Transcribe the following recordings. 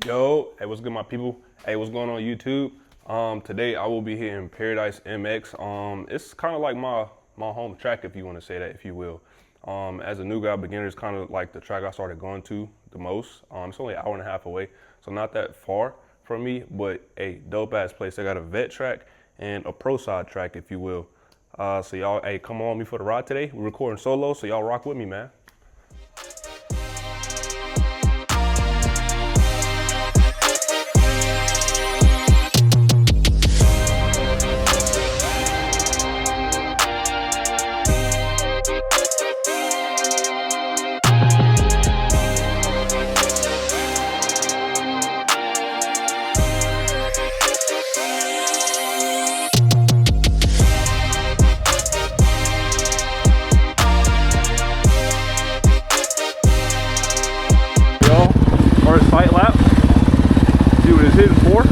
Yo, hey, what's good, my people? Hey, what's going on YouTube? Today I will be here in Paradise MX. It's kind of like my home track, if you want to say that, if you will. As a new guy, beginner is kind of like the track I started going to the most. It's only an hour and a half away, so not that far from me, but a dope ass place. They got a vet track and a pro side track, if you will. So y'all, hey, come on me for the ride today. We're recording solo, so y'all rock with me, man. First sight lap, see what it's hitting for.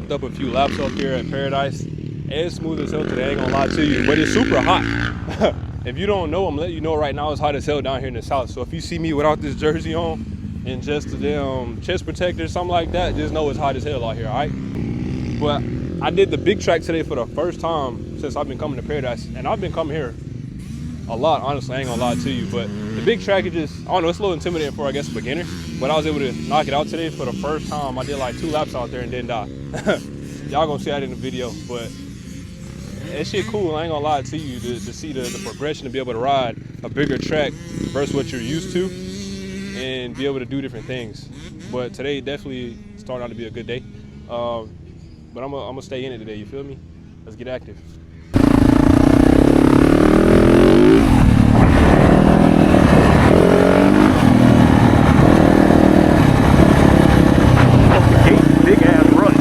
wrapped up a few laps up here at Paradise. It's smooth as hell today, I ain't gonna lie to you, but it's super hot. If you don't know, I'm letting you know right now it's hot as hell down here in the south. So if you see me without this jersey on and just a damn chest protector or something like that, just know it's hot as hell out here, all right? But I did the big track today for the first time since I've been coming to Paradise, and I've been coming here a lot, honestly, I ain't gonna lie to you, but the big track is just, I don't know, it's a little intimidating for, I guess, a beginner, but I was able to knock it out today for the first time. I did like 2 laps out there and didn't die. Y'all gonna see that in the video, but that shit cool, I ain't gonna lie to you, to see the progression, to be able to ride a bigger track versus what you're used to and be able to do different things. But today definitely started out to be a good day. But I'm gonna stay in it today, you feel me? Let's get active. Big ass ruts.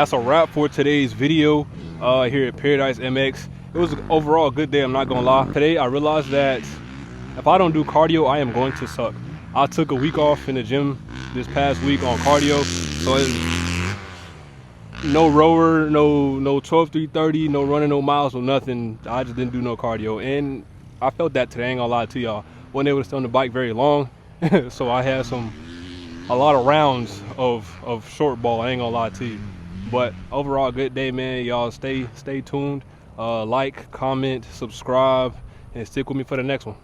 that's a wrap for today's video here at Paradise MX. It was overall a good day, I'm not gonna lie. Today I realized that if I don't do cardio, I am going to suck. I took a week off in the gym this past week on cardio, so no rower, no 12-3-30, no running, no miles, no nothing. I just didn't do no cardio, and I felt that today. I ain't gonna lie to y'all. Wasn't able to stay on the bike very long, so I had a lot of rounds of short ball. I ain't gonna lie to you. But overall, good day, man. Y'all stay tuned. Like, comment, subscribe, and stick with me for the next one.